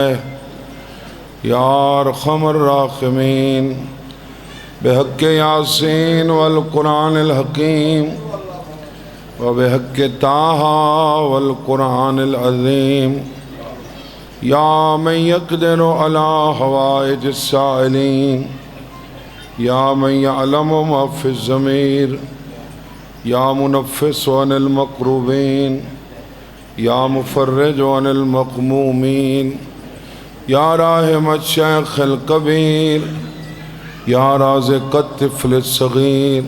یا ارحم الراحمین بحق یاسین والقرآن الحکیم و بحق طٰہٰ والقرآن العظیم یا من یقدر علی حوائج السائلین یا من یعلم ما فی الضمیر یا منفس عن المکروبین یا مفرج عن المغمومین یا راحم الشیخ الکبیر یا رازق الطفل الصغیر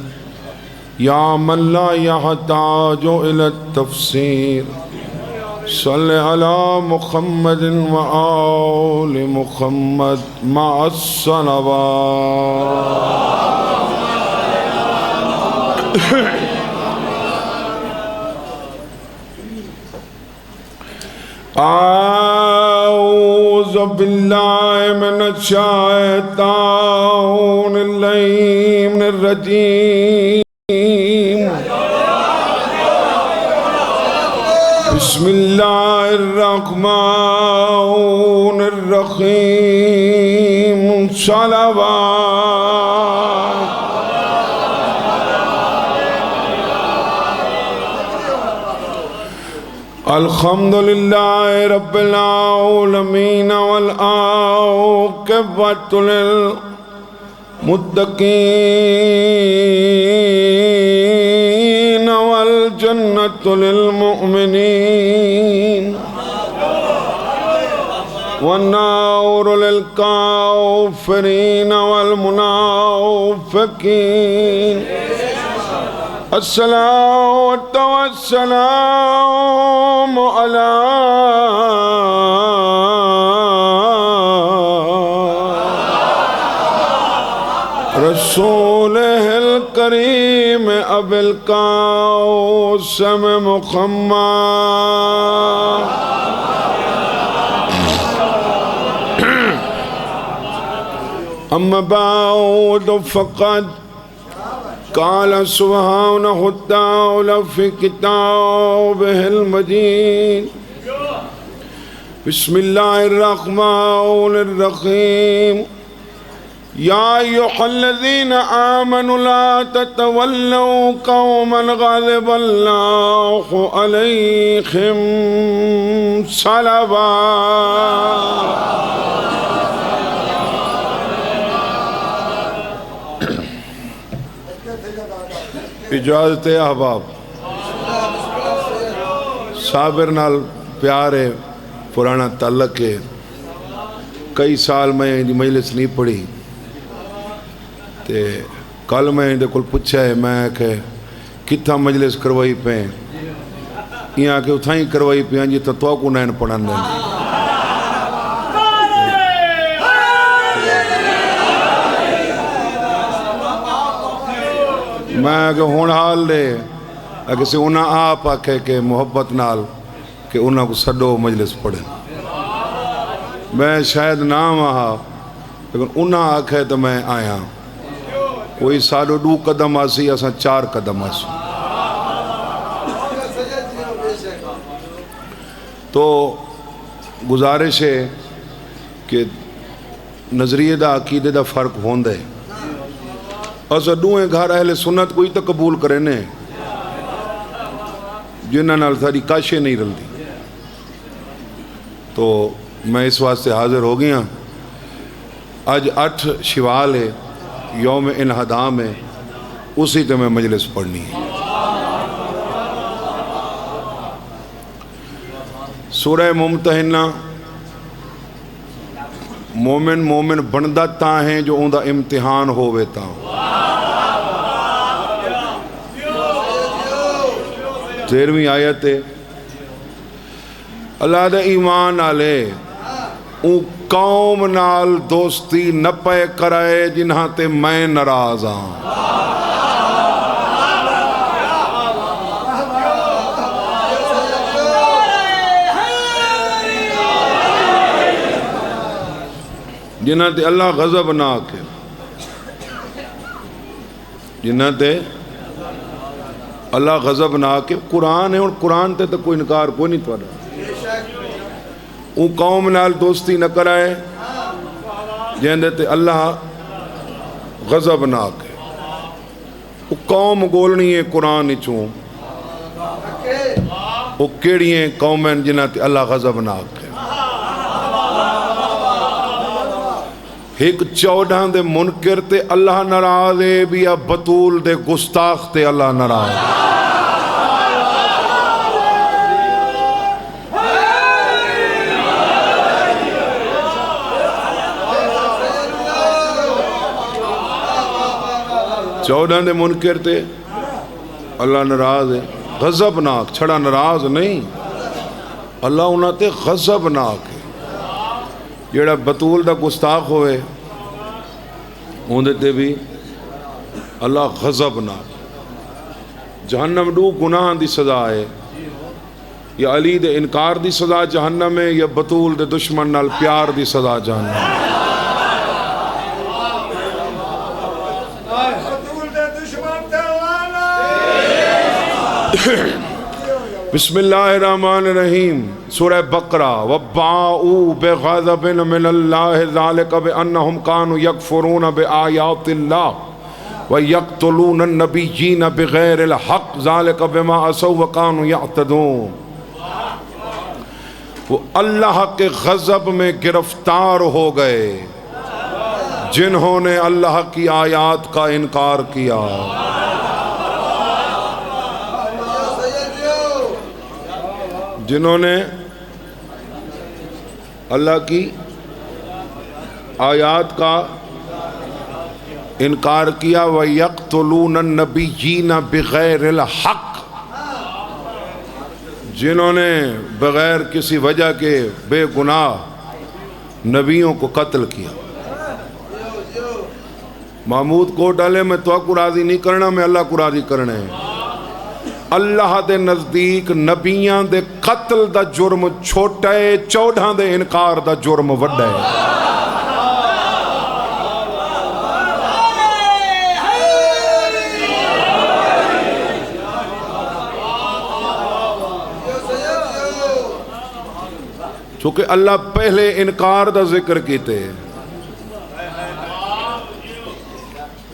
یا من لا یحتاج الی التفسیر صلی علی محمد و آل محمد مع الصلوات. اعوذ باللہ من الشیطان اللعین الرجیم بسم اللہ الرحمن الرحیم صلوات. الحمدللہ رب العالمین والعاقبۃ للمتقین والجنۃ للمؤمنین والنار للکافرین والمنافقین. الصلاة والسلام على رسوله الكريم أبي القاسم محمد. أما بعد فقد قال سبحانه وتعالى في كتابه المجيد بسم الله الرحمن الرحيم يا أيها الذين آمنوا لا تتولوا قوما غضب الله عليهم صلوات. اجازت احباب صابر نال پیار ہے، پرانا تعلق ہے. کئی سال میں مجلس نہیں پڑھی تے کل میں کل پوچھا ہے میں کہ کتھا مجلس کروائی پہ یہاں کہ اتھائیں کروائی پہ جی تو کو نین پڑھن دیں. میں کہ ہون حال لے اگر سے انہاں آپ آکھے کہ محبت نال کہ انہاں کو سڈو مجلس پڑھیں. میں شاید نام آہا لیکن انہاں آکھے تو میں آیا. کوئی ساڑھو 2 قدم آسی اساں 4 قدم آسی. تو گزارش ہے کہ نظریے دا عقیدے دا فرق ہوندہ ہے. اسا دوئیں گھر اہل سنت کوئی تو قبول کرے نے جنہاں نال ساری کاشے نہیں رلدی. تو میں اس واسطے حاضر ہو گیا. آج 8 شوال ہے، یوم انہدام ہے، اسی تے میں مجلس پڑھنی ہے. سورہ ممتحنہ مومن بندہ تاں ہیں جو اندہ امتحان ہووے تاں. 13ویں آیت ہے اللہ دے ایمان آلے اون قوم نال دوستی نہ پے کرائے جنہاں تے میں ناراض ہاں. جنہاں تے اللہ غضب نہ آکے، جنہاں تے اللہ غضب نہ آکے. قرآن ہے اور قرآن تے تو کوئی انکار کوئی نہیں توڑا. او قوم نال دوستی نہ کرائے جہندے تے اللہ غضب ناک ہے. او قوم گولنی ہے قرآن چوں وہ کیڑی ہیں قومیں جنہاں تے اللہ غضب ناک ہے. ایک 14 دے منکر تے اللہ ناراض ہے بھی یا بطول دے گستاخ تے اللہ ناراض ہے. چودہ دے منکر تے اللہ ناراض ہے غضب ناک چھڑا ناراض نہیں اللہ انہاں تے غضب ناک ہے. جیڑا بطول دا گستاخ ہوئے ہوندے تے بھی اللہ غضب ناک. جہنم دو گناہ دی سزا ہے یا علی دے انکار دی سزا جہنم ہے یا بطول دے دشمن نال پیار دی سزا جہنم ہے. بسم اللہ الرحمن الرحیم سورہ بقرہ وَبَاءُوا بِغَضَبٍ مِّنَ اللَّهِ ذَلِكَ بِأَنَّهُمْ كَانُوا يَكْفُرُونَ بِآيَاتِ اللَّهِ وَيَقْتُلُونَ النَّبِيِّينَ بِغَيْرِ الْحَقِّ ذَلِكَ بِمَا عَصَوْا وَكَانُوا يَعْتَدُونَ. وہ اللہ کے غضب میں گرفتار ہو گئے جنہوں نے اللہ کی آیات کا انکار کیا. جنہوں نے اللہ کی آیات کا انکار کیا وَيَقْتُلُونَ النَّبِيِّينَ بِغَيْرِ الْحَقِّ جنہوں نے بغیر کسی وجہ کے بے گناہ نبیوں کو قتل کیا. محمود کو ڈالے میں تو کو راضی نہیں کرنا میں اللہ کو راضی کرنا ہے. اللہ دے نزدیک نبیاں دے قتل دا جرم چھوٹا ہے 14 دے انکار دا جرم وڈا ہے. چونکہ اللہ پہلے انکار دا ذکر کیتے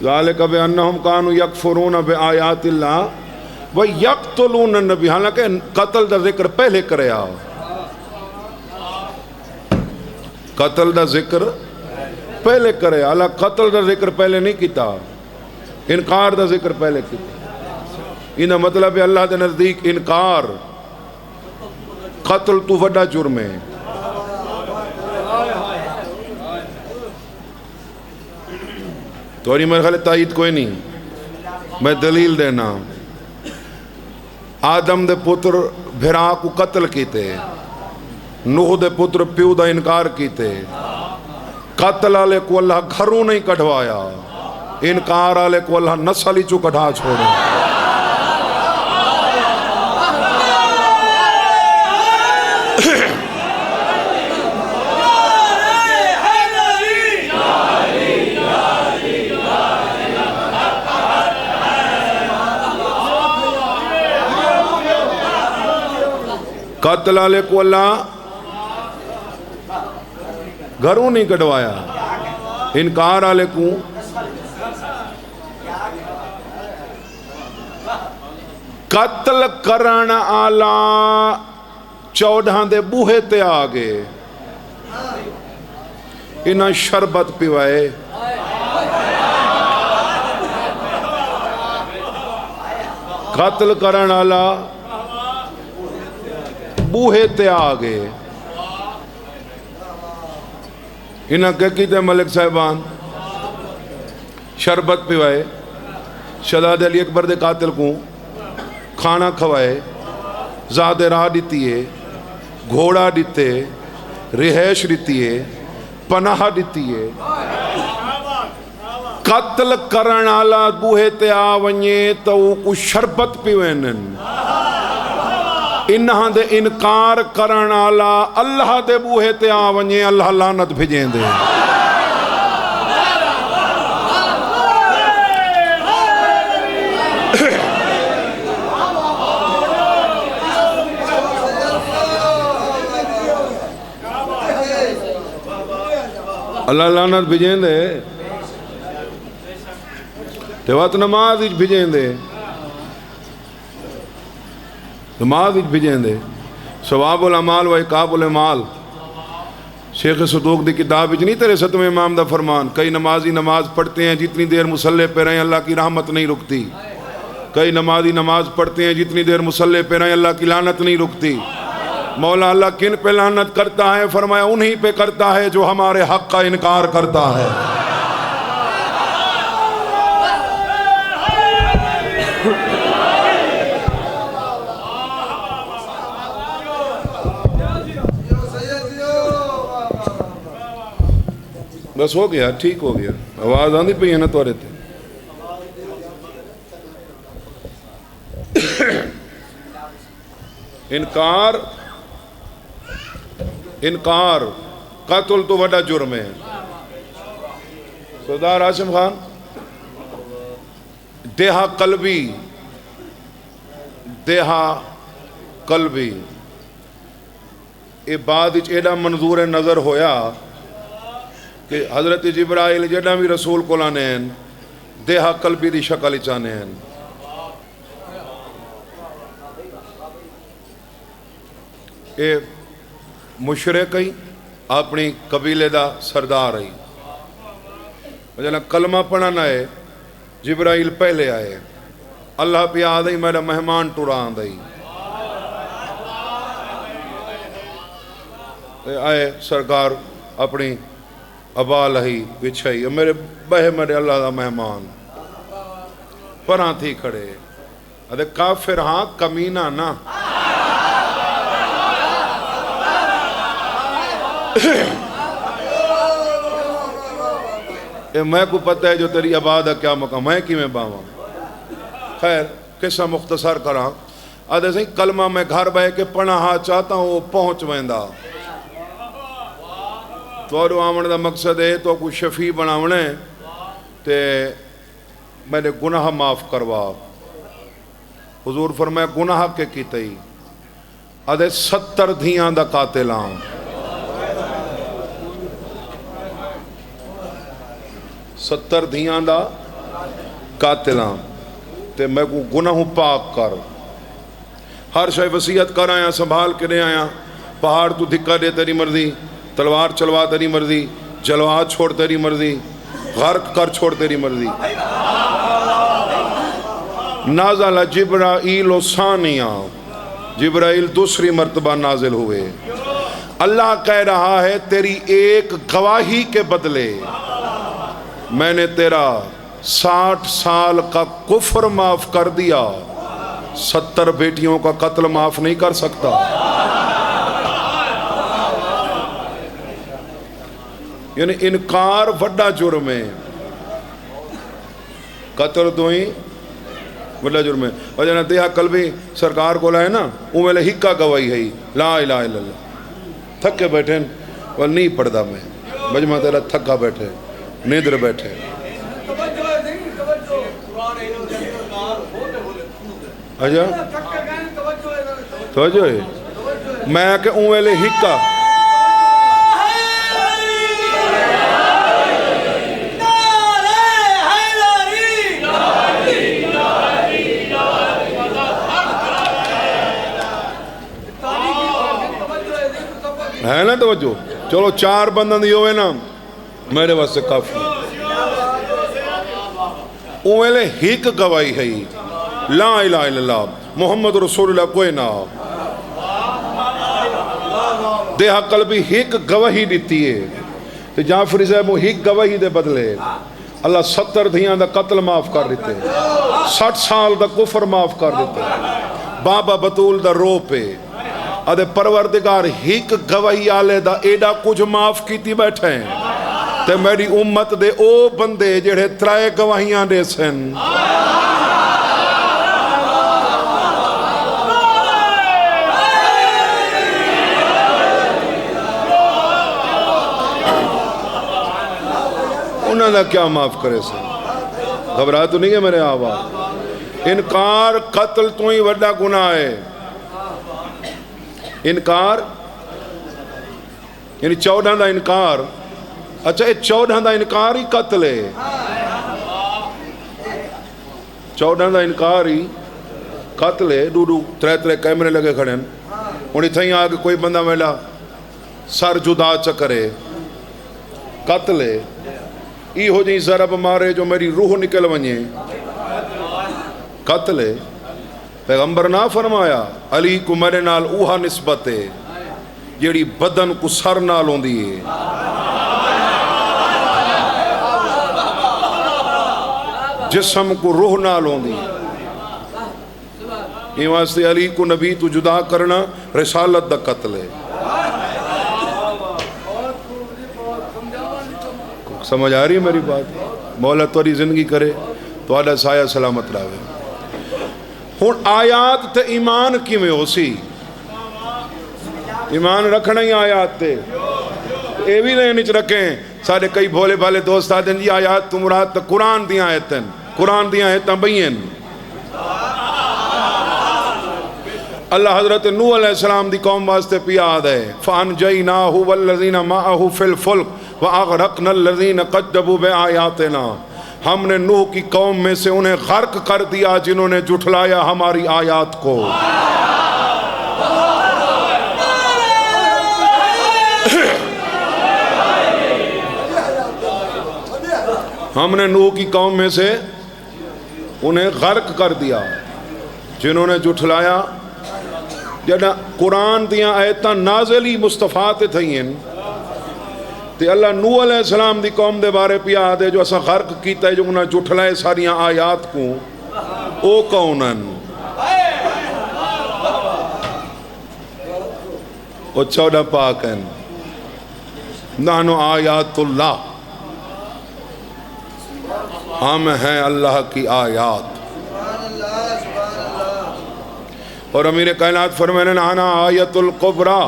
ذالک بأنہم کانوا یکفرون بآیات اللہ وَيَقْتُلُونَ النَّبِيَّ حالانکہ قتل دا ذکر پہلے کرے آؤ. قتل دا ذکر پہلے کرے اللہ قتل دا ذکر پہلے نہیں کیتا انکار دا ذکر پہلے کیتا. انہا مطلب ہے اللہ دے نزدیک انکار قتل تو وڈا جرم ہے. توری میرے خیال تائید کوئی نہیں میں دلیل دینا. آدم دے پتر بھرا کو قتل کیتے نوح دے پتر پیو دا انکار کیتے قتل آلے کو اللہ گھروں نہیں کڑھوایا انکار آلے کو اللہ نسلی چو کڑھا چھوڑے. قتل آلے کو اللہ گھروں نہیں کڑوایا انکار آلے کو قتل کرن آلا 14 دے بوہے تے آگے انہاں شربت پیوائے قتل کرن آلا بوہے تے آگے انہاں کیا کیتے ملک صاحبان شربت پیوائے شہزادے علی اکبر دے قاتل کو کھانا کھوائے زاد راہ دیتیے گھوڑا دیتے رہائش دیتیے پناہ دیتیے قتل کرن آلا بوہے تے آ ونجے تو کو شربت پیوینن انہاں دے انکار کرن آلا اللہ دے بوہے تے آ ونجے اللہ لعنت بھیجیں دے. اللہ لعنت بھیجیں دے تے وقت نماز وچ بھیجیں دے نماز وچ بھیجیں دے ثواب العمال و عقاب المال شیخ صدوق دی کتاب وچ نہیں تیرے 7ویں امام دا فرمان کئی نمازی نماز پڑھتے ہیں جتنی دیر مصلی پہ رہیں اللہ کی رحمت نہیں رکتی کئی نمازی نماز پڑھتے ہیں جتنی دیر مصلی پہ رہیں اللہ کی لعنت نہیں رکتی مولا اللہ کن پہ لعنت کرتا ہے فرمایا انہی پہ کرتا ہے جو ہمارے حق کا انکار کرتا ہے بس ہو گیا ٹھیک ہو گیا آواز آندی پئی ہے نا توڑے تھے انکار قتل تو بڑا جرم ہے سردار عاصم خان دیہا قلبی اے بعد ایڈا منظور نظر ہویا کہ حضرت جبرائیل جڑا بھی رسول کو لانے ہیں دیہا قلبی دی شکل چانے ہیں اے مشرق ہی اپنی قبیلے دا سردار ہی جنا کلمہ پڑھنا ہے جبرائیل پہلے آئے اللہ پہ آدھائی میرا مہمان ٹوران دائی آئے سرکار اپنی ابال ہی بچھائی میرے میرے اللہ دا مہمان پرہاں تھی کھڑے ادھے کافر ہاں کمینہ نا میں کو پتہ ہے جو تیری عبادہ کیا مقام میں کی میں باواں خیر قصہ مختصر کراں ادھے سے کلمہ میں گھر بہ کے پڑھا چاہتا ہوں وہ پہنچ ویندا تو آمن دا مقصد ہے تو کوئی شفیع بناونے تے میں نے گناہ معاف کروا حضور فرمایا گناہ کے کیتے ادھے 70 دھیاں دا قاتلان 70 دھیاں دا قاتلان تے میں کو گناہ پاک کر ہر شے وصیت کر آیا سنبھال کے دے آیا پہاڑ تو دھکا دے تیری مرضی تلوار چلوا تیری مرضی جلوا چھوڑ تیری مرضی غرق کر چھوڑ تیری مرضی نازل جبرائیل ثانیہ جبرائیل دوسری مرتبہ نازل ہوئے اللہ کہہ رہا ہے تیری ایک گواہی کے بدلے میں نے تیرا 60 سال کا کفر معاف کر دیا 70 بیٹیوں کا قتل معاف نہیں کر سکتا یعنی انکار وڈا جرم ہے قتل تو ہی وڈا جرم ہے اور جنہاں دیہا قلبی سرکار کو لائے نا وہ میں لے ہکا گواہی ہے لا الہ الا اللہ تھک کے بیٹھیں اور نہیں پڑھدا میں مجمع تیرا تھکا بیٹھے نیدر بیٹھے اجا توجہ ہے میں کہ اوے لے ہکا ہے نا توجہ چلو 4 بندن دی ہوئے نا میرے واسطے کافی اوے لے ہک گواہی ہے لا الہ الا اللہ محمد رسول اللہ کوئی نہ دیہا قلبی ہک گواہی دیتی ہے تو جعفری صاحب وہ ہک گواہی دے بدلے اللہ 70 دھیاں دا قتل معاف کر دیتے 60 سال دا کفر معاف کر دیتے بابا بطول دا رو پہ ادھے پروردگار ہک گواہی آلے دا ایڈا کچھ معاف کیتی بیٹھے ہیں تے میری امت دے او بندے جڑے 3 گواہیاں دے سن انہوں نے کیا معاف کرے سن گھبرا تو نہیں ہے میرے آبا انکار قتل تو ہی وڈا گناہ ہے انکار یعنی 14 دا انکار اچھا یہ 14 دا انکار ہی قتل ہے، 14 دا انکار ہی قتل ہے. ڈوڈو ترے کیمرے لگے کھڑے ہیں. ہوں اتھائی آ کے کوئی بندہ ویلا سر جدا چکرے قتل ہے. ای ہو جائیں ضرب مارے جو میری روح نکل ونجے قتل ہے. پیغمبر نہ فرمایا علی کو میرے نال اوہا نسبت ہے جیڑی بدن کو سر نال ہوندی ہے. جسم کو روح نال ہوندی ہے. یہ واسطے علی کو نبی تو جدا کرنا رسالت دا قتل ہے. سمجھ آ رہی ہے میری بات؟ مولا توری زندگی کرے تو آدھا سایہ سلامت رہے. ہون آیات تے ایمان کی میں ہو سی، ایمان رکھنا ہی آیات تے اے بھی نہیں نچ رکھیں. سارے کئی بھولے بھالے دوست آتے ہیں جی آیات تو مراد تا قرآن دیاں آیتیں، قرآن دیاں آیتیں بھئین. اللہ حضرت نوح علیہ السلام دی قوم واسطے پیاد ہے فَأَنْجَيْنَاهُ وَالَّذِينَ مَعَهُ فِي الْفُلْكِ وَأَغْرَقْنَا الَّذِينَ كَذَّبُوا بِآيَاتِنَا. ہم نے نوح کی قوم میں سے انہیں غرق کر دیا جنہوں نے جھٹلایا ہماری آیات کو. ہم نے نوح کی قوم میں سے انہیں غرق کر دیا جنہوں نے جھٹلایا. جڑا قرآن دیاں آیتاں نازلی مصطفیٰ تے تھئیں تے اللہ نوح علیہ السلام دی قوم دے بارے پیا دے جو اسا غرق کیتا ہے جو انہاں جھٹلائے ساریاں آیات کو. او کونن او 14 پاک ہیں. نحنو آیات اللہ، ہم ہیں اللہ کی آیات. اور امیر کائنات فرمانے انا آیت القبرا،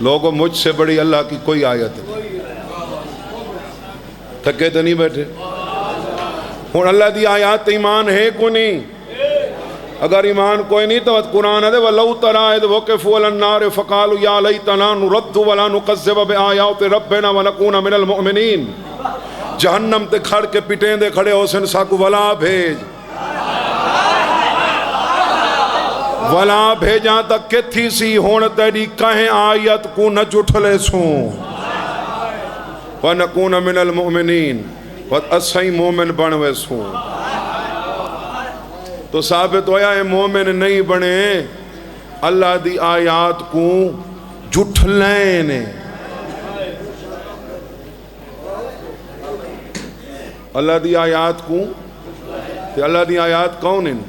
لوگوں مجھ سے بڑی اللہ کی کوئی آیت ہے. تھکے تو نہیں بیٹھے؟ ہوں اللہ دی آیات ایمان ہے کو نہیں؟ اگر ایمان کوئی نہیں تو قرآن ہے وَلَوْ تَرَا إِذْ وُقِفُوا عَلَى النَّارِ فَقَالُوا يَا لَيْتَنَا نُرَدُّ وَلَا نُكَذِّبَ بِآيَاتِ رَبِّنَا وَنَكُونَ مِنَ الْمُؤْمِنِينَ. جہنم تے کھڑ کے پٹیں دے کھڑے ہو سن ساکو ولا بھیج، ولا بھیجاں تک کتھی سی ہون تیری کہیں آیت کو نہ جھٹلے سوں. وَنَكُونَ مِنَ الْمُؤْمِنِينَ وَأَسَّئِ مومن بنوے سوں. تو ثابت ہویا ہے مومن نہیں بنے اللہ دی آیات کو جھٹلیں نے. اللہ دی آیات کو تے اللہ دی آیات کون ہیں؟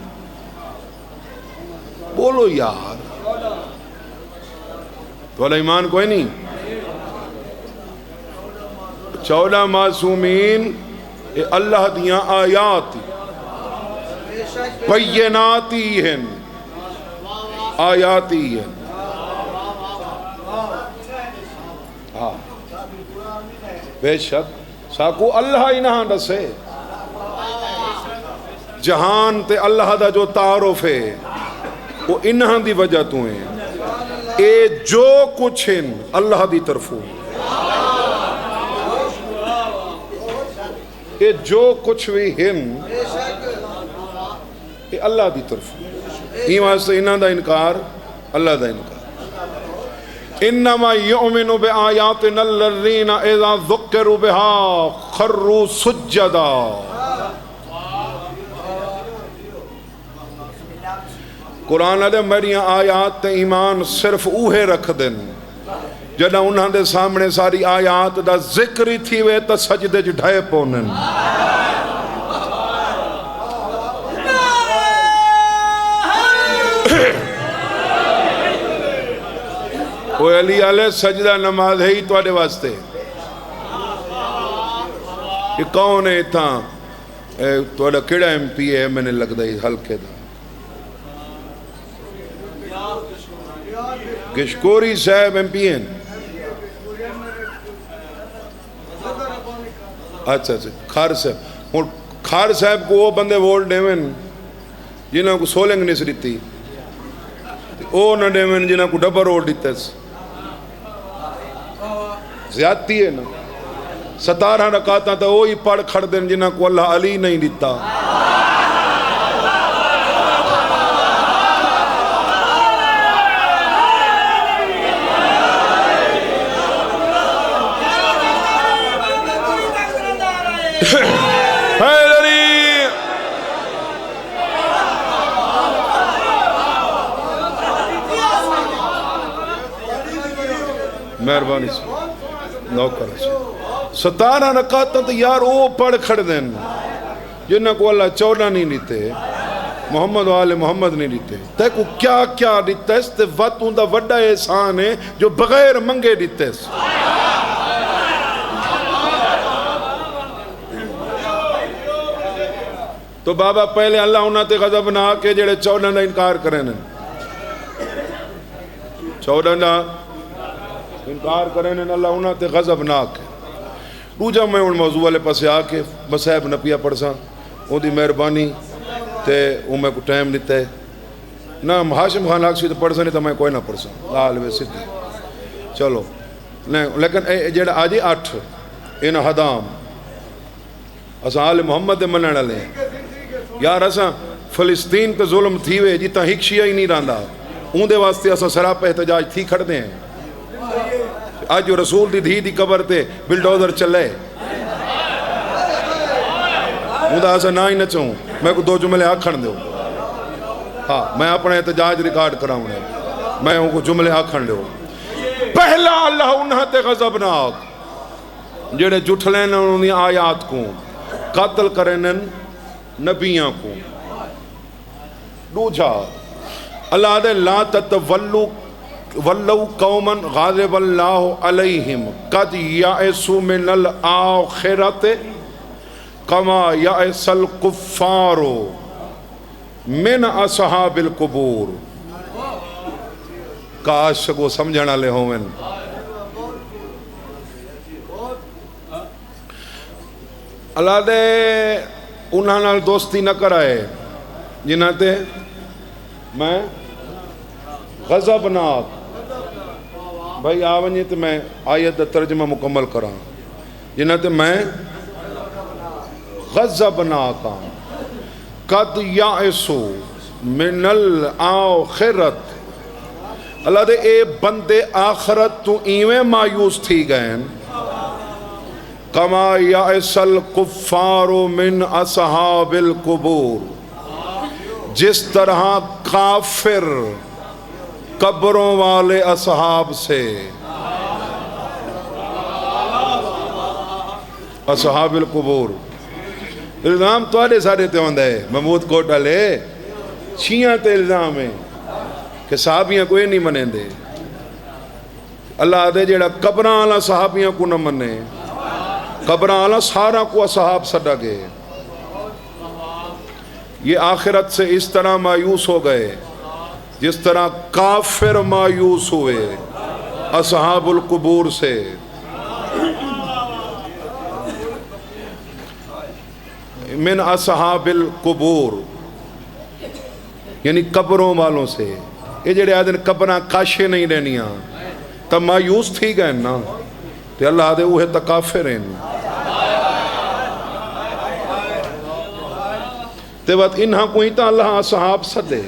بولو یار، تو اللہ ایمان کوئی نہیں. 14 معصومین اللہ دیاں آیات بیناتی ہیں، آیاتی ہیں. ہاں بے شک ساکو اللہ ہی نہ دسے. جہان تے اللہ دا جو تعارف ہے وہ انہاں دی وجہ تو ہیں. اے جو کچھ ہیں اللہ دی طرفوں، اے جو کچھ بھی ہیں اے اللہ دی طرفوں. یہ واسطے انہاں دا انکار اللہ دا انکار. انما یؤمن بآیاتنا الذین اذا ذکروا بها خروا سجدا. قرآن دے میریاں آیات تے ایمان صرف اوہے رکھ دن جدہ انہاں دے سامنے ساری آیات دا ذکر ہی تھی وے تا سجدے جھائے پونن. وہ علی علیہ سجدہ نماز ہے ہی تو آدھے واسطے. یہ کون ہے تھا تو آدھا کیڑا ایم پی ہے میں نے لگ دا حلقے دا کشکوری صاحب ایم پی ہیں. اچھا اچھا خار صاحب. خار صاحب کو وہ بندے ووٹ ڈیمن جنہاں کو سولنگ نہیں سریتی او نہ ڈیمن جنہاں کو ڈبر ووٹ دیتا ہے. زیادتی ہے نا. 17 رکعتاں تو وہی پڑھ کھڑ دین جنہاں کو اللہ علی نہیں دیتا. مہربانی سے نوکر 17 رکعتاں تو یار وہ پڑھ کھڑ دین جنہاں کو اللہ 14 نہیں دیتے, محمد و آل محمد نہیں دیتے. تے کو کیا کیا دیتا ہے تے وقت ہوں دا وڈا احسان ہے جو بغیر منگے دیتے ہے. تو بابا پہلے اللہ انہاں تے غضب نہ کے جڑے 14 دا انکار کریں 14 دا انکار کریں اللہ انہاں تے غضب نہ کے. دوجا میں ان موضوع والے پاسے آ کے مصائب نہ پیا پڑھساں وہ دی مہربانی تے وہ میں کو ٹائم دیتا ہے نہ ہاشم خان آکسی تو پڑھساں نہیں تو میں کوئی نہ پڑھساں لال وے سدھی چلو. لیکن جڑا آجی 8 ان حدام اساں آل محمد دے منن والے یار اساں فلسطین تے ظلم تھی وے جتنا ہک شیعہ ہی نہیں رہندا اون دے واسطے اساں سراپا احتجاج تھی کھڑدے ہیں. آج جو رسول دی دھی دی قبر تے بلڈوزر چلے مدہ ایسا نہ ہی نچوں میں کو 2 جملے آکھن دو. ہاں میں اپنے احتجاج ریکارڈ کراؤں میں ان کو جملے آکھن دو. پہلا اللہ انہاں تے غضب ناک جڑے جھٹ لین انہوں نے آیات کو قتل کرنن نبیاں کو. دوجا اللہ دے لا تتولو قوما غاضب اللہ علیہم قد یائسوا من الآخرۃ کما یائس الکفار من اصحاب القبور. کاش کو سمجھن والے ہوویں. اللہ دے انہاں نال دوستی نہ کرائے جنہاں تے میں غضب ناک. بھائی آونی تو میں آیت دا ترجمہ مکمل کراں جنہاں تے میں غضب ناک ہاں. قد یائسوا من الآخرۃ اللہ دے اے بندے آخرت تو ایویں مایوس تھی گئے کما یائس الکفار من اصحاب القبور جس طرح کافر قبروں والے اصحاب سے. اصحاب القبور الزام تو آڑے ساڑے تے ہوندہ ہے محمود کوٹا لے شیعہ تے الزام ہے کہ صحابیاں کوئی نہیں منیں دے. اللہ دے جیڑا قبران اللہ صحابیاں کو نہ منے قبران اللہ سارا کو اصحاب صدا گئے. یہ آخرت سے اس طرح مایوس ہو گئے جس طرح کافر مایوس ہوئے اصحاب القبور سے. من اصحاب القبور یعنی قبروں والوں سے. یہ جڑے آدھن قبریں کاشے نہیں رہنیاں تب مایوس تھی گئے نا تو اللہ دے اوہ تکافر ہیں تے وقت انہاں کوئی تا اللہ اصحاب صدے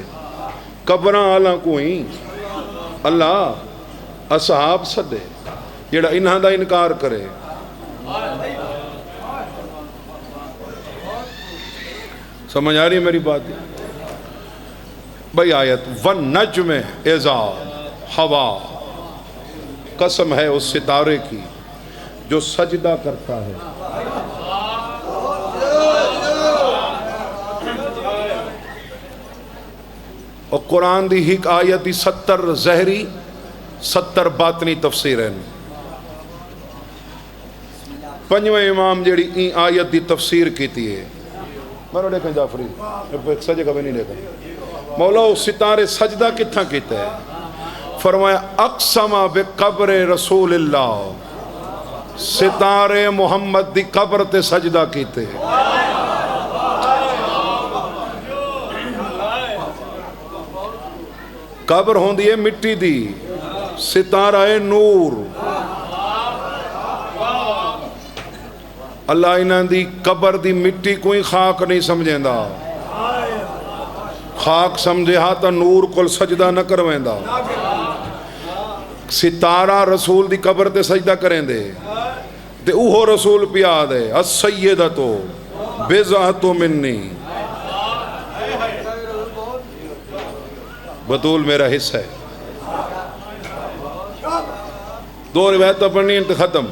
قبران اللہ کوئی اللہ اصحاب صدے جڑا انہاں دا انکار کرے. سمجھ آ رہی ہے میری بات؟ بھئی آیت وَالنَّجْمِ اِذَا ہوا قسم ہے اس ستارے کی جو سجدہ کرتا ہے. اور قرآن دی ہیک آیت دی 70 ظہری 70 باطنی تفسیر ہیں. پنجویں امام جیڑی این آیت دی تفسیر کیتی ہے مرو دیکھیں جعفری سجے کبھی نہیں دیکھا مولا ستارے سجدہ کتھا کیتا ہے فرمایا اقسم بقبر رسول اللہ ستارے محمد دی قبر تے سجدہ کیتے قبر ہوندی ہے مٹی دی ستارہ نور اللہ انہاں دی قبر دی مٹی کوئی خاک نہیں سمجھیندا، خاک سمجھے ہاں تا نور کول سجدہ نہ کرویندا، ستارہ رسول دی قبر تے سجدہ کریں دے تے اوہو رسول پیا دے السیدتو بضعۃ منی، بطول میرا حصہ ہے۔ دو روایتیں پڑھنی ہیں تو ختم۔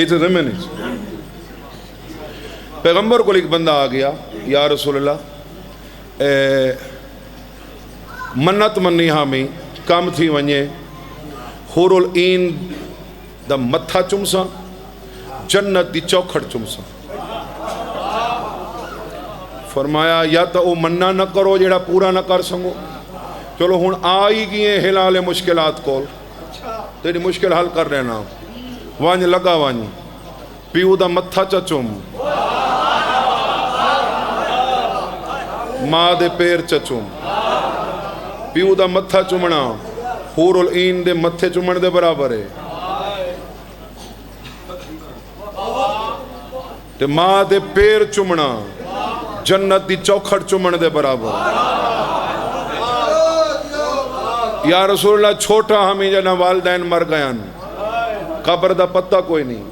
It's a reminiscence۔ پیغمبر کو ایک بندہ آ گیا، یا رسول اللہ منت منی ہامی کام تھی ونجے حور العین دا متھا چمسا جنت دی چوکھٹ چمسا۔ فرمایا یا تو او مننا نہ کرو جیڑا پورا نہ کر سنگو، چلو ہن آئی گئے حلال مشکلات کول، تیری مشکل حل کر رہنا، وانج لگا وانج پیو دا متھا چچم، ماں دے پیر چچم، پیو دا متھا چمنا حور العین دے متھے چمن دے برابر ہے، تے ماں دے پیر چمنا جنت دی چوکھٹ چمن دے برابر۔ یا رسول اللہ چھوٹا ہمیں جنا والدین مر گیاں، قبر دا پتہ کوئی نہیں۔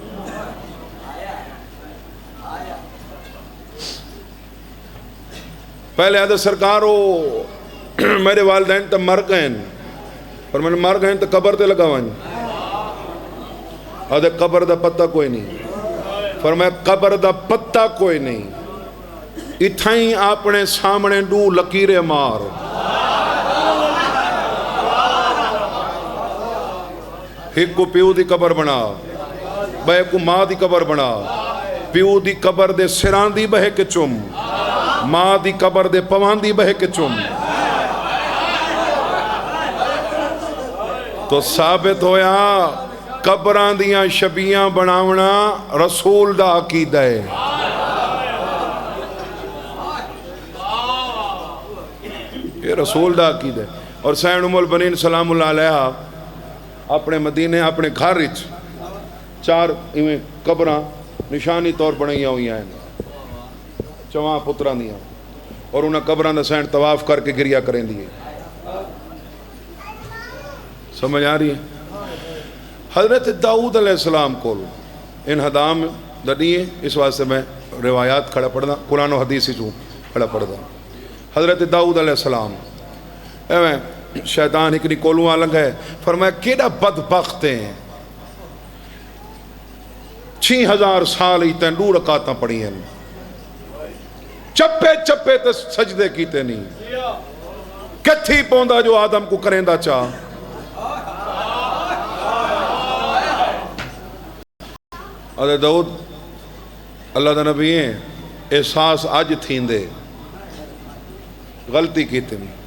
پہلے حضرت سرکار ہو میرے والدین تا مر گئے، پر میں نے مر گئے تو قبر تے لگا وائیں، حضرت قبر دا پتہ کوئی نہیں۔ فرمایا قبر دا پتہ کوئی نہیں، اتھائیں اپنے سامنے دو لکیرے مار، ایک کو پیو دی قبر بنا، بے کو ماں دی قبر بنا، پیو دی قبر دے سران دی بہے کے چم، ماں دی قبر دے پوان دی بہے کے چم، تو ثابت ہویا قبران دیاں شبیاں بناونا رسول دا عقیدہ ہے۔ یہ رسول دا عقیدہ ہے۔ اور سین ام البنین سلام اللہ علیہ اپنے مدینے اپنے گھر رچ چار ایویں قبراں نشانی طور بنائیاں ہوئی ہیں، چواں پتران دیاں، اور انہاں قبراں دا سین طواف کر کے گریا کریں دیئے۔ سمجھ آ رہی ہے؟ حضرت داؤد علیہ السلام کو ان حدام دا دیئے، اس واسطے میں روایات کھڑا پڑھنا، قرآن و حدیثی جو کھڑا پڑھنا۔ حضرت داؤد علیہ السلام ایویں شیطان ہکری کولوں آلنگ ہے، فرمایا کیڑا بدبخت ہیں، 6000 سال ہی تین 2 رکعتاں پڑھی ہیں، چپے چپے تے سجدے کیتے نہیں، کتھی پوندا جو آدم کو کریں دا چاہ۔ حضرت داؤد اللہ دا نبی ہیں، احساس آج تھین دے غلطی کیتے نہیں۔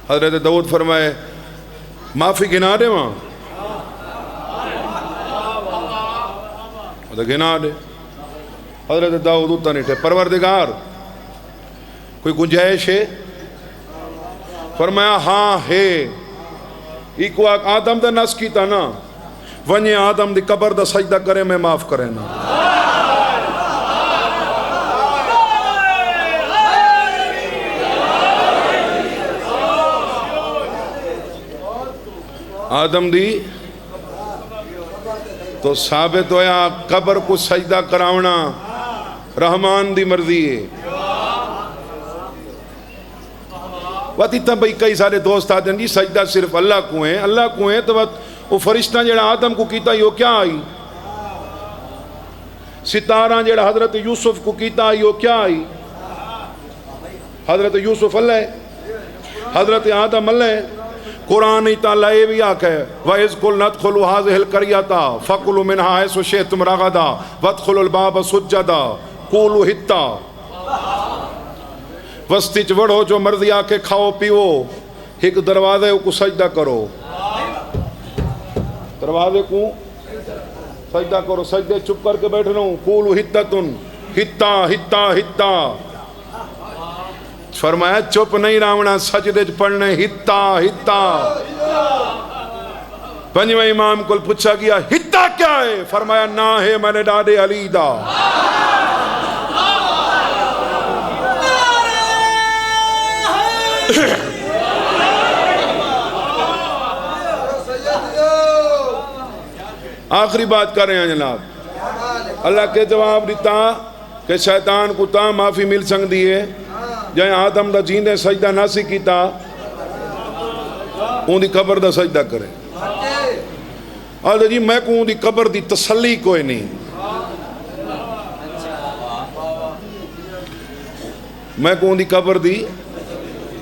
حضرت داؤد فرمائے معافی گنا دے وہاں، گنا دے۔ حضرت داؤد اتنا نہیں، پروردگار کوئی گنجائش ہے؟ فرمایا ہاں ہے، ایک وقت آدم دا نس کیتا نا، ونجے آدم دی قبر دا سجدہ کرے میں معاف کرے نا۔ آدم دی تو ثابت ہویا قبر کو سجدہ کراونا رحمان دی مرضی ہے۔ وقت اتنا بھئی کئی سارے دوست آتے ہیں جی سجدہ صرف اللہ کو ہیں، اللہ کو ہیں، تو وہ فرشتہ جڑا آدم کو کیتا یہ کیا آئی؟ ستارہ جڑا حضرت یوسف کو کیتا یہ کیا آئی؟ حضرت یوسف اللہ، حضرت آدم اللہ۔ قرآن تعالیٰ یہ بھی آکھا ہے وَإِذْ قُلْنَا ادْخُلُوا هَٰذِهِ الْقَرْيَةَ فَكُلُوا مِنْهَا حَيْثُ شِئْتُمْ رَغَدًا وَادْخُلُوا الْبَابَ سُجَّدًا قُولُوا حِطَّةٌ، وسطی وڑو جو مرضی آکے کھاؤ پیو، ایک دروازے کو سجدہ کرو، دروازے کو سجدہ کرو، سجدے چپ کر کے بیٹھ رہا ہوں، قُولُوا حِطَّةٌ، حِطَّہ حِطَّہ حِطَّہ۔ فرمایا چپ نہیں راونا، سجدے پڑھنے ہتا ہتا۔ پنجویں امام کو پوچھا گیا ہتا کیا کیا ہے؟ فرمایا نا ہے میں نے ڈاڈے علی دا. آخری بات کر رہے ہیں جناب. اللہ کے جواب دیتا کہ شیطان کو تا معافی مل سکتی ہے جائیں آدم دا جیندے سجدہ نہ سی کیتا اون دی قبر دا سجدہ کرے. آدھے جی میں کو اون دی قبر دی تسلی کوئی نہیں, میں کو اون دی قبر دی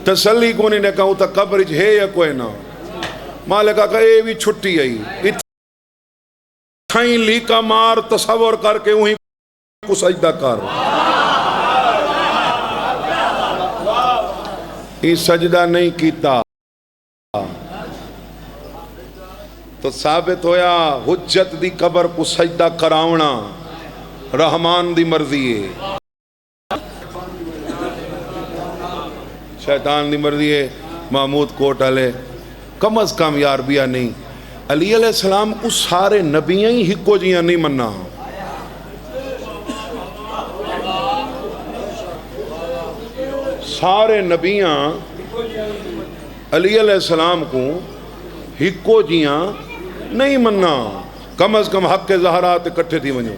تسلی کوئی نہیں, نے کہا تا قبر ہے یا کوئی نہ. مالکہ کہا اے بھی چھٹی آئی اتھائیں لیکا مار تصور کر کے وہیں کو سجدہ کر. یہ سجدہ نہیں کیتا تو ثابت ہویا حجت دی قبر کو سجدہ کراؤنا رحمان دی مرضی ہے, شیطان دی مرضی ہے. محمود کوٹ علیہ کم از کم یار بیا نہیں, علی علیہ السلام کو سارے نبیاں ہی ہکو جیاں نہیں مننا. سارے نبیاں علی علیہ السلام کو ہکو جیاں نہیں مننا, کم از کم حق کے زہرات اکٹھے تھی ونجو.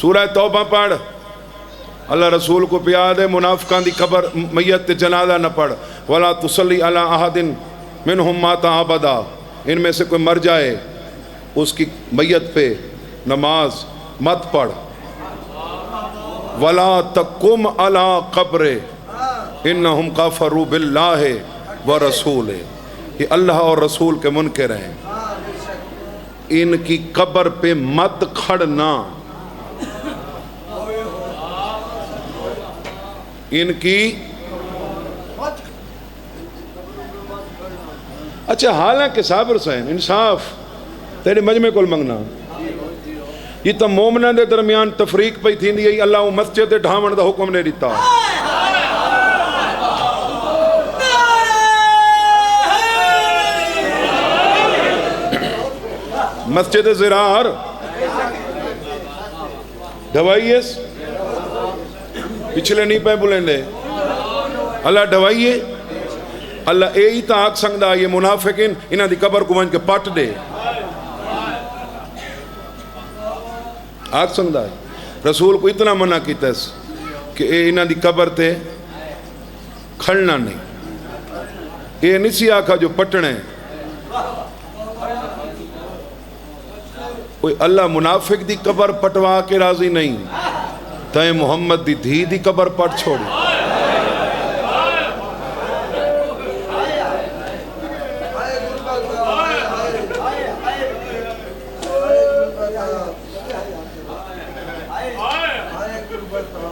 سورہ توبہ پڑھ, اللہ رسول کو پیاد ہے منافقان دی قبر میت جنازہ نہ پڑھ. وَلَا تُصَلِّ عَلَىٰ أَحَدٍ مِّنْهُمْ مَاتَ أَبَدًا, ان میں سے کوئی مر جائے اس کی میت پہ نماز مت پڑھ. وَلَا تَقُمْ عَلَىٰ قَبْرِ إِنَّهُمْ كَفَرُوا بِاللَّهِ وَرَسُولِهِ, یہ اللہ اور رسول کے منکر ہیں, ان کی قبر پہ مت کھڑنا, ان کی. اچھا حالانکہ صابر حسین انصاف تیرے مجمع کو منگنا, یہ تو مومنہ دے درمیان تفریق پہ تھی نہیں, اللہ مسجد ڈھاون دا حکم نہیں دیتا. مسجد زرار ڈھوائیس پچھلے نہیں پہ بولیں دے اللہ ڈھوائیے, اللہ اے ہی تا آگ سنگدہ یہ منافقین انہاں دی قبر کو ونج کے پٹ دے, آگ سنگدہ ہے. رسول کو اتنا منع کیتا ہے کہ اے انہاں دی قبر تے کھڑنا نہیں, اے نسی آکھا جو پٹنے. کوئی اللہ منافق دی قبر پٹوا کے راضی نہیں, تائیں محمد دی دھی دی قبر پٹ چھوڑی.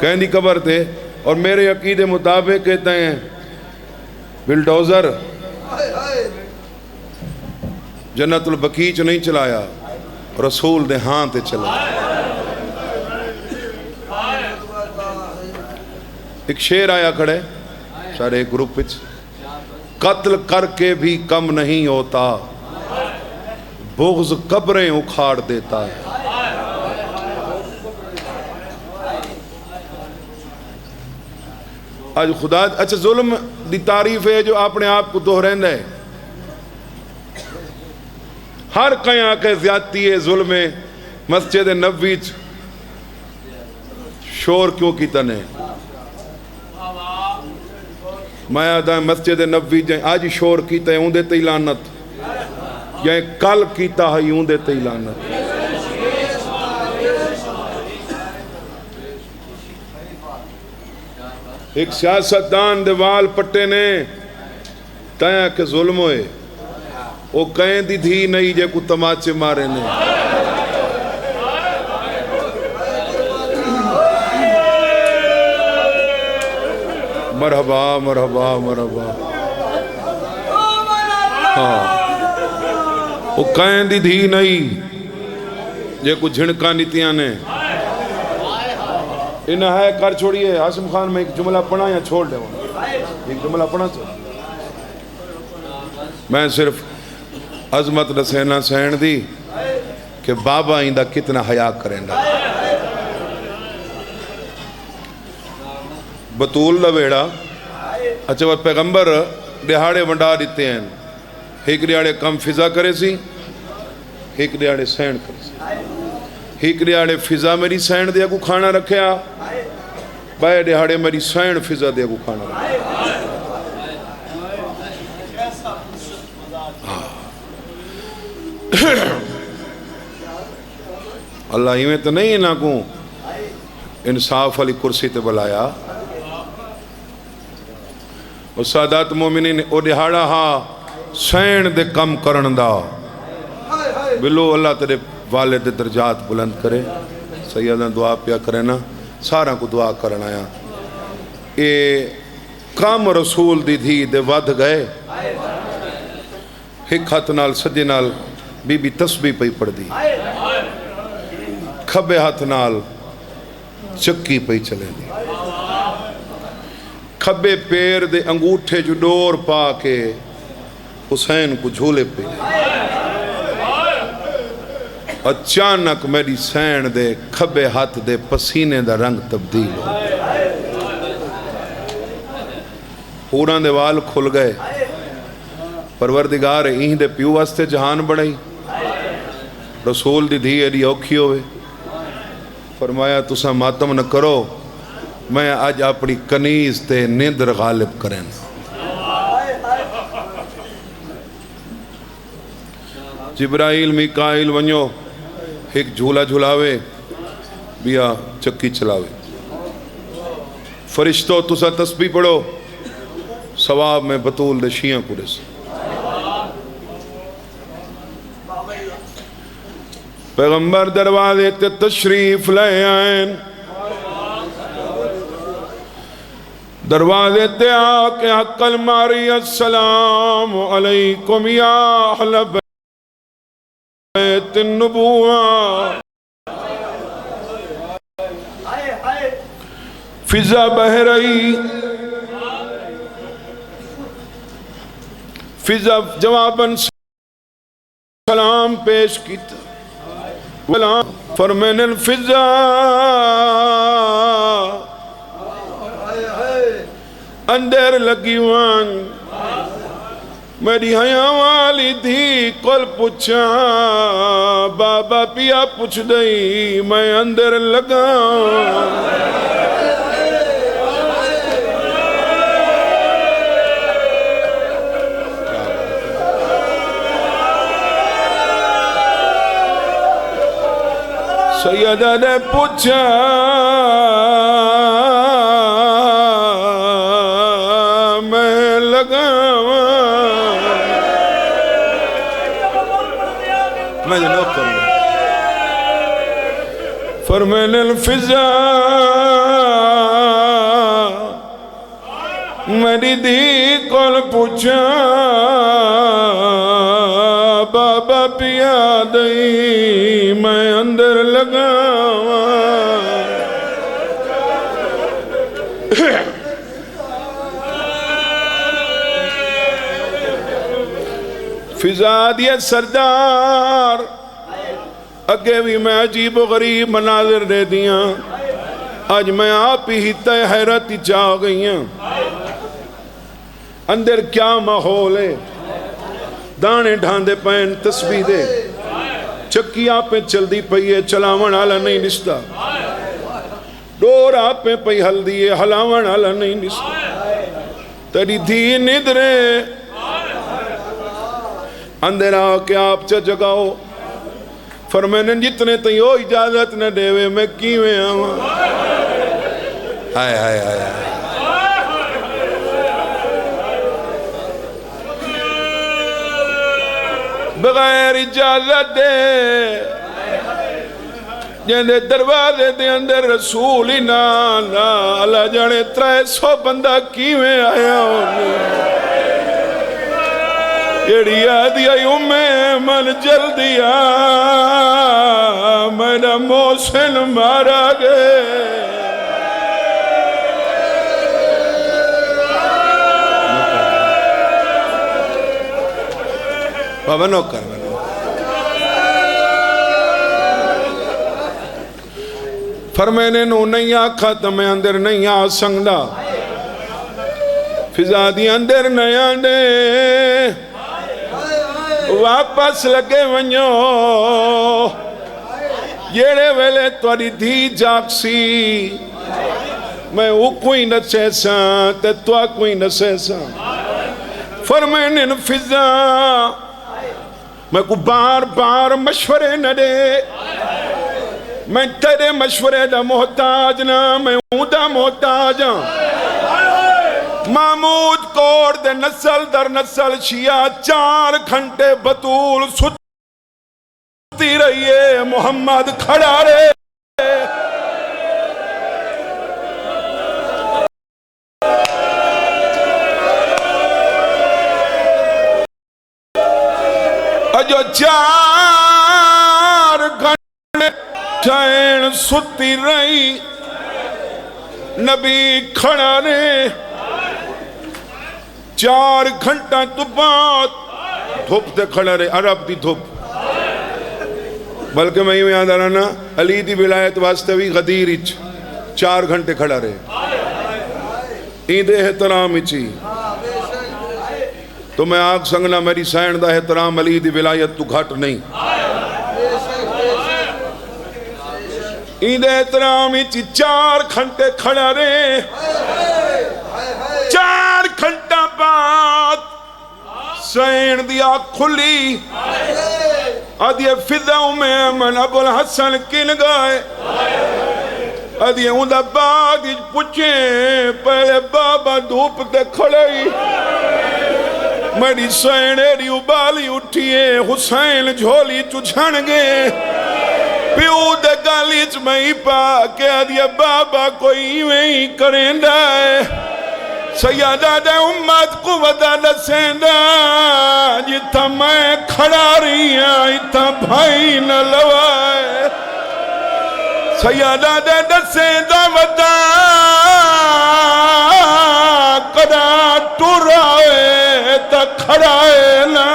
کہیں دی قبر تھے, اور میرے عقیدے مطابق کہتے ہیں بلڈوزر جنت البقیع نہیں چلایا, رسول دے ہاں تے چلا. ایک شعر آیا کھڑے سارے گروپ وچ, قتل کر کے بھی کم نہیں ہوتا, بغض قبریں اکھاڑ دیتا ہے. آج خدا اچھا ظلم دی تعریف ہے جو اپنے آپ کو دہرائندا ہے. ہر کہیں آکے زیادتی ہے, ظلم ہے. مسجد نبوی شور کیوں کی تنے, میں آدھا مسجد نبوی جائیں آج شور کیتا ہے اون دے تے لعنت, جائیں کل کیتا ہے اون دے تے لعنت. ایک سیاستدان دے وال پٹے نے تایا کہ ظلم ہوئے, وہ کہیں دی دھی نہیں جے کو تماچے مارے نے. مرحبا مرحبا مرحبا. ہاں وہ کہیں دی دھی نہیں جے کو جھنکا نیتیاں نے. انہا ہے کر چھوڑیے. عاصم خان میں ایک جملہ پڑھا یا چھوڑ دے, ایک جملہ پڑھا چھوڑ. میں صرف عظمت دسینا سین دی کہ بابا آئندہ کتنا حیا کریں گا. بطول دا ویڑا اچھا وہ پیغمبر دہاڑے ونڈا دیتے ہیں. ایک دیہاڑے کم فضا کرے سی، ایک دیہاڑے سین کرے سی. ایک دیہاڑے فضا میری سین دیا کو کھانا رکھیا، بائے دیہاڑے میری سین فضا دیا کو کھانا رکھیا. اللہ ہی تو نہیں نہ کو انصاف والی کرسی تے بلایا. اور سادات مومنین او دہاڑا ہا سین دے کم کرن دا. بلو اللہ تیرے والد درجات بلند کرے. سیدہ دعا پیا کرے نا، سارا کو دعا کرنا آیا. اے کام رسول دی دھی دے ود گئے. ایک ہاتھ نال سجے نال بی بی تسبیح پئی پڑھ دی، کھبے ہاتھ نال چکی پئی چلے دی. کھبے پیر دے انگوٹھے جو ڈور پا کے حسین کو جھولے پہ. اچانک میری سین دے کھبے ہاتھ دے پسینے دا رنگ تبدیل ہو، پوران دے وال کھل گئے. پروردگار این دے پیو واسطے جہان بڑھائی، رسول دی دھی ایڈی اوکھی ہوئے. فرمایا تسا ماتم نہ کرو، میں آج اپنی کنیز تے نیندر غالب کریں. جبرائیل میکائیل ونیو ایک جھولا جھولاوے بیا چکی چلاوے. فرشتو تسا تسبیح پڑھو، ثواب میں بطول دے شیعہ کو رس. پیغمبر دروازے تے تشریف لے آئین. دروازے تے آکے حق الماری السلام علیکم یا اہل بیت النبوہ. فضا بہ رہی، فضا جواباً سلام پیش کیتا. فرمین الفضا اندر لگی وان میری حیاں والی تھی کل پوچھا بابا پیا پوچھ دئی میں اندر لگا. سیدہ نے پوچھا میں لگا میں جناب کروں. فرمین الفضا میری دی کول پوچھا بابا پیا دئی میں اندر لگا. فضا دیا سردار اگے بھی میں عجیب و غریب مناظر دے دیا. آج میں آپ ہی تے حیرت ہی چاہ گئی ہوں. اندر کیا ماحول ہے، دانے ڈھاندے پین تسبیح دے، چکی آپ پہ چل دی پئی ہے چلاون آلا نہیں نشتا، ڈور آپ پہ پئی ہل دی ہے ہلاون آلا نہیں نشتا. تیری دھی ندرے اندر آ کے آپ چا جگاؤ. فرمائن جتنے تھی ہو اجازت نہ دے میں کیویں آواں. ہائے ہائے ہائے بغیر اجازت دے جندے دروازے دے اندر رسول ہی نہ اللہ جانے 300 بندہ کیویں آیا ہوگی. کیڑی آدھی آئی من جلدی میرا محسن مارا گئے. بابا نو کر فرمینے نو نہیں آکھا تو میں اندر نہیں آ سنگدا فضا دی اندر نہیں آنے واپس لگے ونیو جیڑے ویلے تواری دھی جاگ سی میں وہ کوئی نہ سیسا تے تو کوئی نہ سیسا فرمینے نو فضا میں کو بار بار مشورے نہ دے میں تیرے مشورے دا محتاج نہ میں ہوں دا محتاج محمود کوڑ دے نسل در نسل شیعہ 4 گھنٹے بطول ستی رہیے محمد کھڑا رہے جو 4 گھنٹے ٹھائن ستی رہی نبی کھڑا رہے 4 گھنٹہ تو بعد دھوپ دے کھڑا رہے عرب دی دھوپ بلکہ میں یاد آ رہا نا علی دی ولایت واسطے بھی غدیر اچ 4 گھنٹے کھڑا رہے عید احترام اچھی تو میں آگ سنگنا میری سین دا احترام علی دی ولایت تو گھٹ نہیں عید احترام اچھی 4 گھنٹے کھڑا رہے 4 گھنٹہ بعد سین دی آگ کھلی آدھے فضاؤں میں من ابو الحسن کن گئے آدھے اندھا بعد پوچھیں پہلے بابا دھوپ تے کھڑائی میری سین ایری ابالی اٹھیے حسین جھولی چچھن گئے پیو دے گالیچ میں پا کہ آدھے بابا کوئی میں کریں دائے سیادہ دے امت کو ودا دسیندہ جتا میں کھڑا رہی ہیں اتا بھائی نہ لوائے سیادہ دے دسیندہ ودا کدا ٹورائے تا کھڑائے نا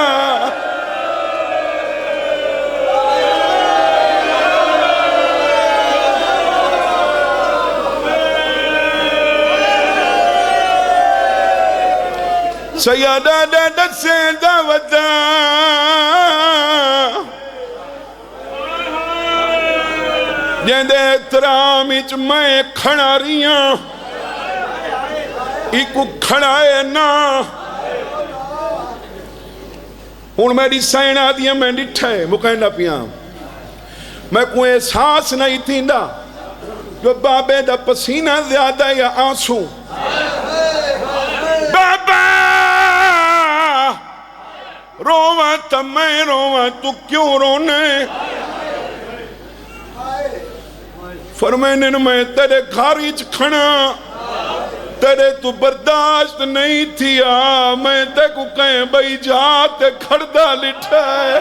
سیادہ دے دسیندہ ودا جیندے احترام اچ میں کھڑا رہیاں ایکو کھڑائے نا ہون میری سینہ دیا میں ڈٹھے مکہنڈا پیاں میں کوئی احساس نہیں تھیندا جو بابے دا پسینہ زیادہ یا آنسو بابا روواں تا میں روواں تو کیوں رونے فرمینے میں تیرے گھاریچ کھنا تیرے تو برداشت نہیں تھیا میں تے کو کہیں بھئی جاتے کھڑدا لٹھائے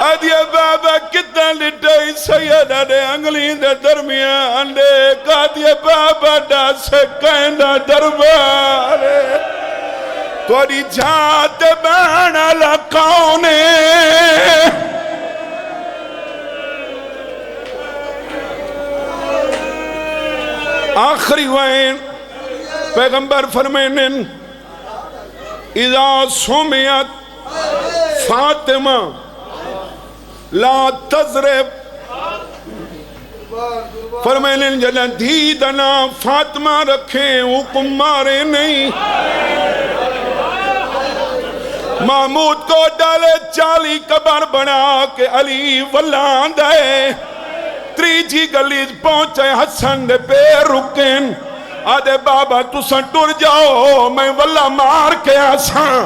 آدھیا بابا کتنا لٹھائی سیدہ دے انگلی دے درمیان دے آدھیا بابا دا سے کہیں دا دربارے توڑی جاتے بانا لکاؤنے آخری وائن پیغمبر فرمینن اذا سمیت فاطمہ لا تضرب فرمینن جلن دھیدنا فاطمہ رکھیں حکم مارے نہیں محمود کو ڈالے 40 قبر بنا کے علی ولان دے تریجی گلیج پہنچے حسن دے پیر رکن آدھے بابا تو سن ٹر جاؤ میں واللہ مار کے آسان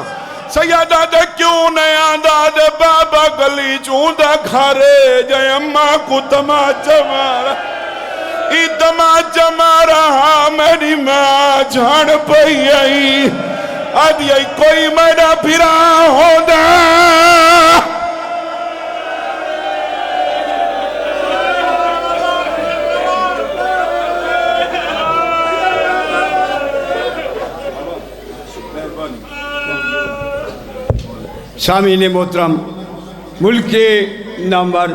سیدہ دے کیوں نہیں آدھا دے بابا گلیج اوندہ گھارے جائے اممہ کو تماچہ مارا ای تماچہ مارا میری ماں جھاڑ پئی آئی آدھی آئی کوئی میرا پھرا ہو دا سامعین محترم، ملک کے نامور